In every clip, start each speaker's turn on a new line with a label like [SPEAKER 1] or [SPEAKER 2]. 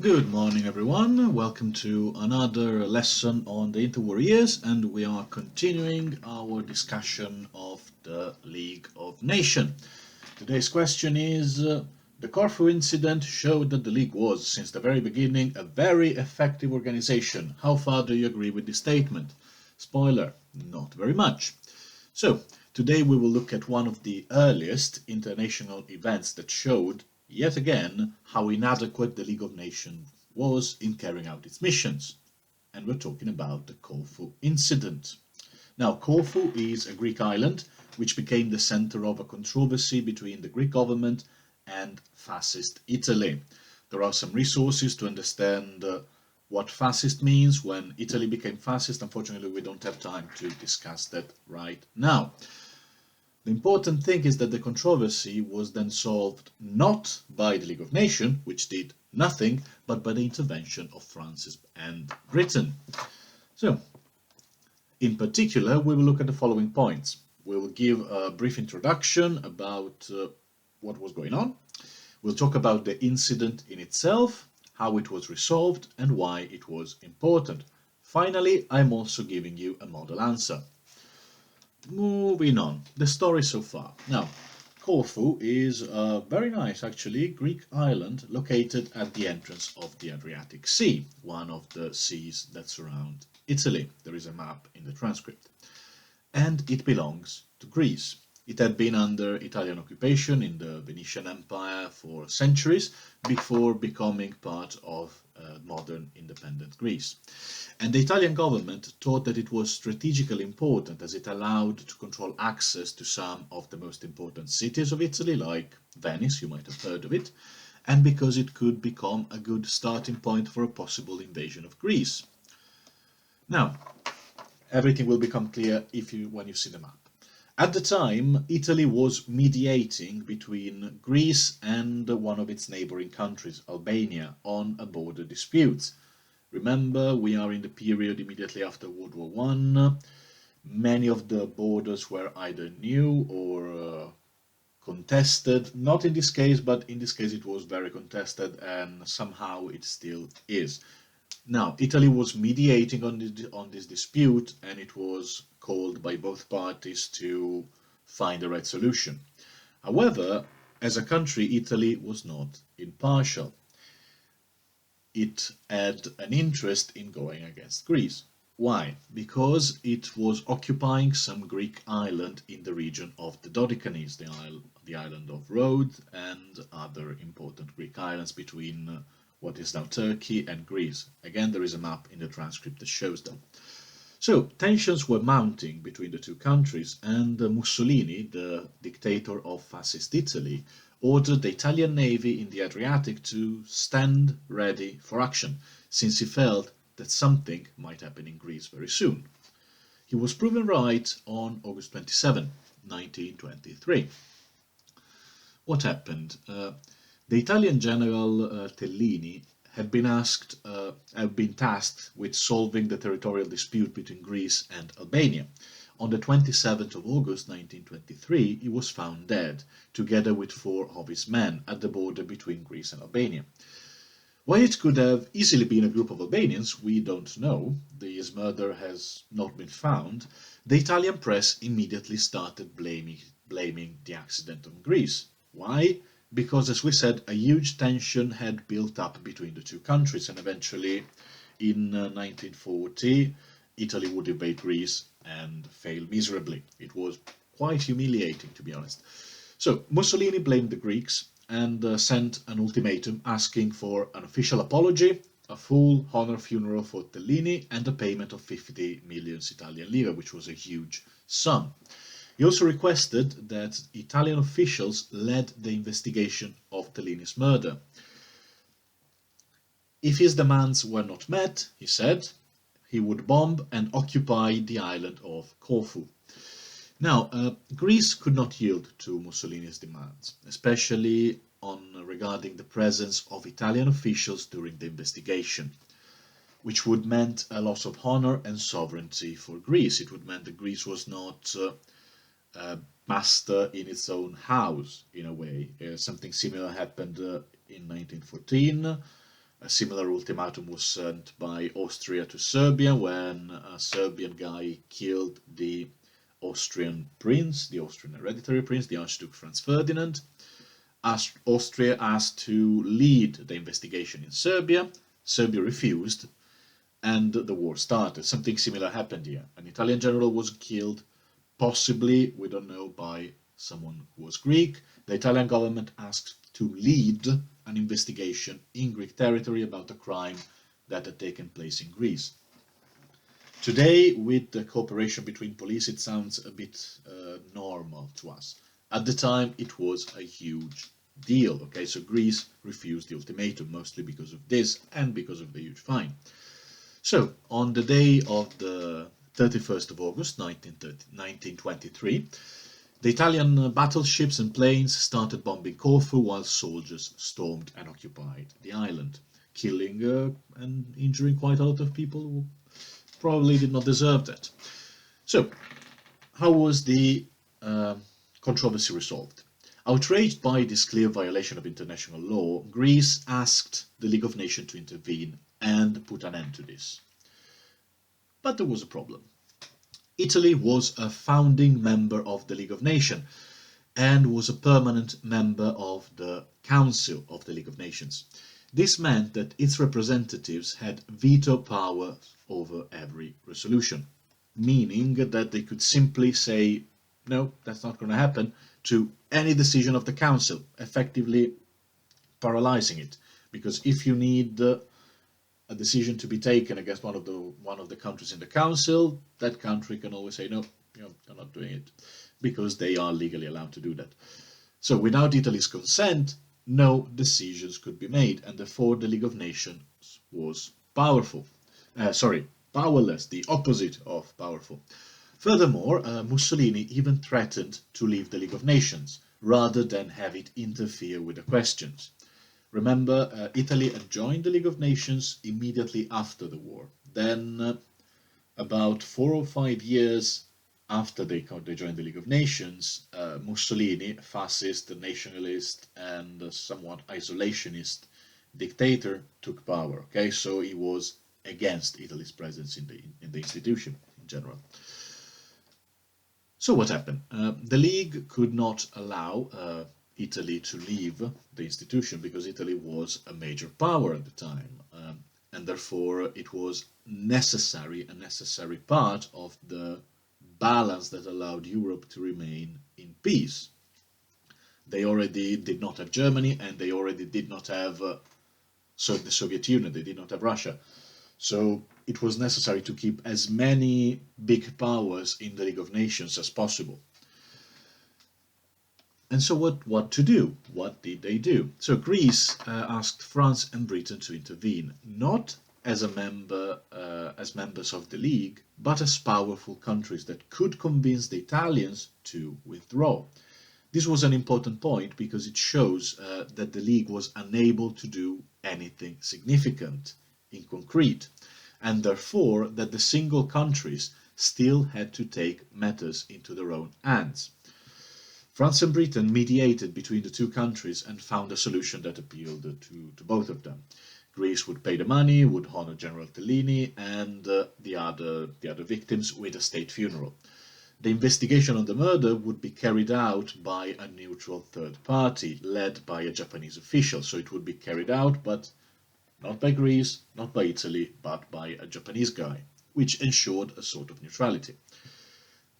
[SPEAKER 1] Good morning, everyone. Welcome to another lesson on the interwar years, and we are continuing our discussion of the League of Nations. Today's question is the Corfu Incident showed that the League was, since the very beginning, a very effective organization. How far do you agree with this statement? Spoiler, not very much. So, today we will look at one of the earliest international events that showed, yet again, how inadequate the League of Nations was in carrying out its missions. And we're talking about the Corfu Incident. Now, Corfu is a Greek island which became the center of a controversy between the Greek government and Fascist Italy. There are some resources to understand what fascist means when Italy became fascist. Unfortunately, we don't have time to discuss that right now. The important thing is that the controversy was then solved not by the League of Nations, which did nothing, but by the intervention of France and Britain. So, in particular, we will look at the following points. We will give a brief introduction about what was going on. We'll talk about the incident in itself, how it was resolved, and why it was important. Finally, I'm also giving you a model answer. Moving on, the story so far. Now, Corfu is a very nice, actually, Greek island located at the entrance of the Adriatic Sea, one of the seas that surround Italy. There is a map in the transcript. And it belongs to Greece. It had been under Italian occupation in the Venetian Empire for centuries before becoming part of modern independent Greece. And the Italian government thought that it was strategically important as it allowed to control access to some of the most important cities of Italy, like Venice, you might have heard of it, and because it could become a good starting point for a possible invasion of Greece. Now, everything will become clear when you see the map. At the time, Italy was mediating between Greece and one of its neighboring countries, Albania, on a border dispute. Remember, we are in the period immediately after World War I. Many of the borders were either new or contested. Not in this case, but in this case it was very contested, and somehow it still is. Now, Italy was mediating on this dispute, and it was called by both parties to find the right solution. However, as a country, Italy was not impartial. It had an interest in going against Greece. Why? Because it was occupying some Greek island in the region of the Dodecanese, the island of Rhodes, and other important Greek islands between what is now Turkey and Greece. Again, there is a map in the transcript that shows them. So, tensions were mounting between the two countries, and Mussolini, the dictator of Fascist Italy, ordered the Italian navy in the Adriatic to stand ready for action, since he felt that something might happen in Greece very soon. He was proven right on August 27, 1923. What happened? The Italian general Tellini had been tasked with solving the territorial dispute between Greece and Albania. On the 27th of August 1923, he was found dead, together with 4 of his men, at the border between Greece and Albania. Why it could have easily been a group of Albanians, we don't know. His murder has not been found. The Italian press immediately started blaming the accident on Greece. Why? Because, as we said, a huge tension had built up between the two countries, and eventually, in 1940, Italy would invade Greece and fail miserably. It was quite humiliating, to be honest. So, Mussolini blamed the Greeks and sent an ultimatum asking for an official apology, a full honor funeral for Tellini, and a payment of 50 million Italian lire, which was a huge sum. He also requested that Italian officials led the investigation of Tellini's murder. If his demands were not met, he said, he would bomb and occupy the island of Corfu. Now, Greece could not yield to Mussolini's demands, especially regarding the presence of Italian officials during the investigation, which would meant a loss of honor and sovereignty for Greece. It would mean that Greece was not master in its own house, in a way. Something similar happened in 1914 A similar ultimatum was sent by Austria to Serbia when a Serbian guy killed the Austrian prince, the Austrian hereditary prince, the Archduke Franz Ferdinand. Austria asked to lead the investigation in Serbia. Serbia refused, and the war started. Something similar happened here. An Italian general was killed, possibly, we don't know, by someone who was Greek. The Italian government asked to lead an investigation in Greek territory about a crime that had taken place in Greece. Today, with the cooperation between police, it sounds a bit normal to us. At the time, it was a huge deal. Okay, so Greece refused the ultimatum, mostly because of this and because of the huge fine. So, on the day of the 31st of August 1923, the Italian battleships and planes started bombing Corfu while soldiers stormed and occupied the island, killing and injuring quite a lot of people who probably did not deserve that. So, how was the controversy resolved? Outraged by this clear violation of international law, Greece asked the League of Nations to intervene and put an end to this. But there was a problem. Italy was a founding member of the League of Nations and was a permanent member of the Council of the League of Nations. This meant that its representatives had veto power over every resolution, meaning that they could simply say, no, that's not going to happen, to any decision of the Council, effectively paralyzing it. Because if you need a decision to be taken against one of the countries in the Council, that country can always say, no, you're not doing it, because they are legally allowed to do that. So without Italy's consent, no decisions could be made, and therefore the League of Nations was powerless, the opposite of powerful. Furthermore, Mussolini even threatened to leave the League of Nations, rather than have it interfere with the questions. Remember, Italy had joined the League of Nations immediately after the war. Then, about 4 or 5 years after they joined the League of Nations, Mussolini, fascist, nationalist, and somewhat isolationist dictator, took power. Okay, so he was against Italy's presence in the institution in general. So what happened? The League could not allow Italy to leave the institution because Italy was a major power at the time, and therefore it was a necessary part of the balance that allowed Europe to remain in peace. They already did not have Germany, and they already did not have the Soviet Union, they did not have Russia. So it was necessary to keep as many big powers in the League of Nations as possible. And so what to do? What did they do? So Greece asked France and Britain to intervene, not as as members of the League, but as powerful countries that could convince the Italians to withdraw. This was an important point because it shows that the League was unable to do anything significant in concrete, and therefore that the single countries still had to take matters into their own hands. France and Britain mediated between the two countries and found a solution that appealed to both of them. Greece would pay the money, would honor General Tellini and the other victims with a state funeral. The investigation on the murder would be carried out by a neutral third party, led by a Japanese official. So it would be carried out, but not by Greece, not by Italy, but by a Japanese guy, which ensured a sort of neutrality.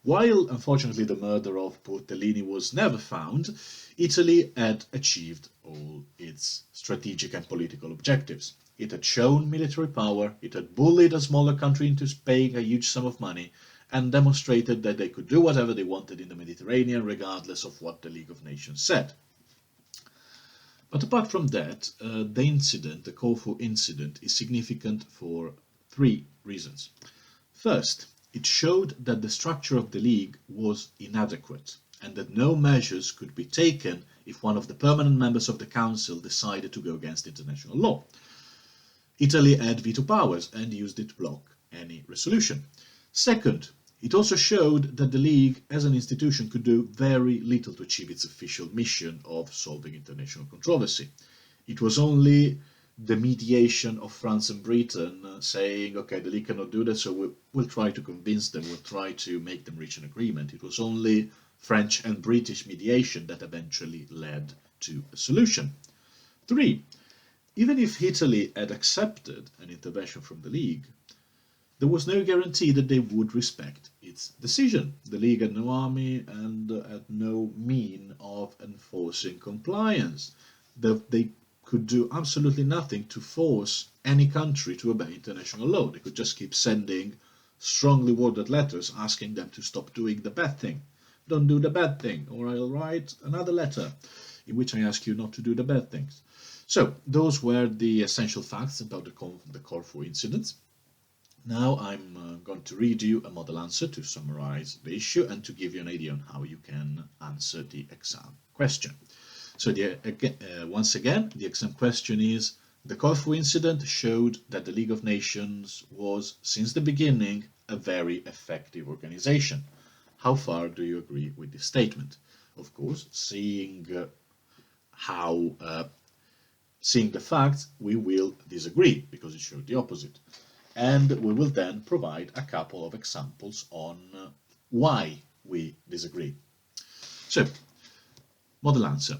[SPEAKER 1] While, unfortunately, the murder of poor Tellini was never found, Italy had achieved all its strategic and political objectives. It had shown military power, it had bullied a smaller country into paying a huge sum of money, and demonstrated that they could do whatever they wanted in the Mediterranean, regardless of what the League of Nations said. But apart from that, the Corfu Incident, is significant for 3 reasons. First, it showed that the structure of the League was inadequate, and that no measures could be taken if one of the permanent members of the Council decided to go against international law. Italy had veto powers and used it to block any resolution. Second, it also showed that the League as an institution could do very little to achieve its official mission of solving international controversy. It was only the mediation of France and Britain, saying, okay, the League cannot do that, so we'll try to convince them, we'll try to make them reach an agreement. It was only French and British mediation that eventually led to a solution. 3. Even if Italy had accepted an intervention from the League, there was no guarantee that they would respect its decision. The League had no army and had no mean of enforcing compliance. They could do absolutely nothing to force any country to obey international law. They could just keep sending strongly worded letters asking them to stop doing the bad thing. Don't do the bad thing, or I'll write another letter in which I ask you not to do the bad things. So, those were the essential facts about the Corfu Incident. Now I'm going to read you a model answer to summarize the issue and to give you an idea on how you can answer the exam question. So once again, the exam question is, the Corfu Incident showed that the League of Nations was, since the beginning, a very effective organization. How far do you agree with this statement? Of course, seeing the facts, we will disagree, because it showed the opposite. And we will then provide a couple of examples on why we disagree. So, model answer.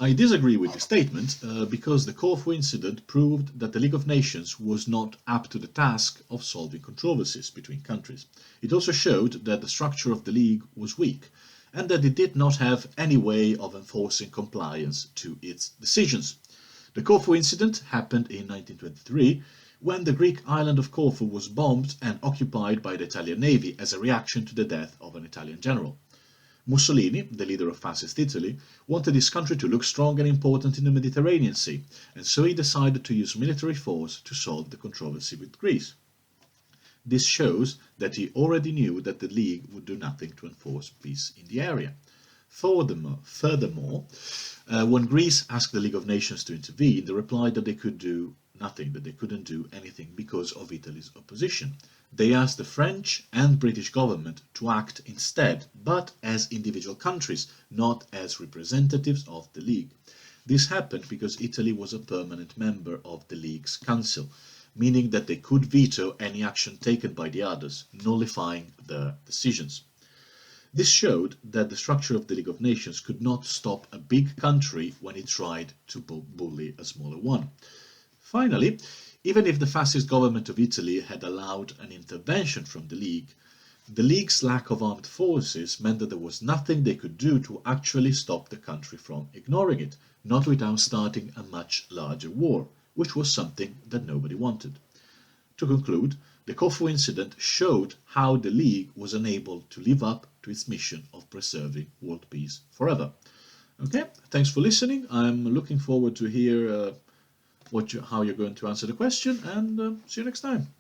[SPEAKER 1] I disagree with the statement because the Corfu Incident proved that the League of Nations was not up to the task of solving controversies between countries. It also showed that the structure of the League was weak and that it did not have any way of enforcing compliance to its decisions. The Corfu Incident happened in 1923 when the Greek island of Corfu was bombed and occupied by the Italian Navy as a reaction to the death of an Italian general. Mussolini, the leader of Fascist Italy, wanted his country to look strong and important in the Mediterranean Sea, and so he decided to use military force to solve the controversy with Greece. This shows that he already knew that the League would do nothing to enforce peace in the area. Furthermore, when Greece asked the League of Nations to intervene, they replied that they could do nothing, that they couldn't do anything because of Italy's opposition. They asked the French and British government to act instead, but as individual countries, not as representatives of the League. This happened because Italy was a permanent member of the League's Council, meaning that they could veto any action taken by the others, nullifying their decisions. This showed that the structure of the League of Nations could not stop a big country when it tried to bully a smaller one. Finally, even if the fascist government of Italy had allowed an intervention from the League's lack of armed forces meant that there was nothing they could do to actually stop the country from ignoring it, not without starting a much larger war, which was something that nobody wanted. To conclude, the Corfu Incident showed how the League was unable to live up to its mission of preserving world peace forever. Okay, thanks for listening. I'm looking forward to hear how you're going to answer the question, and see you next time.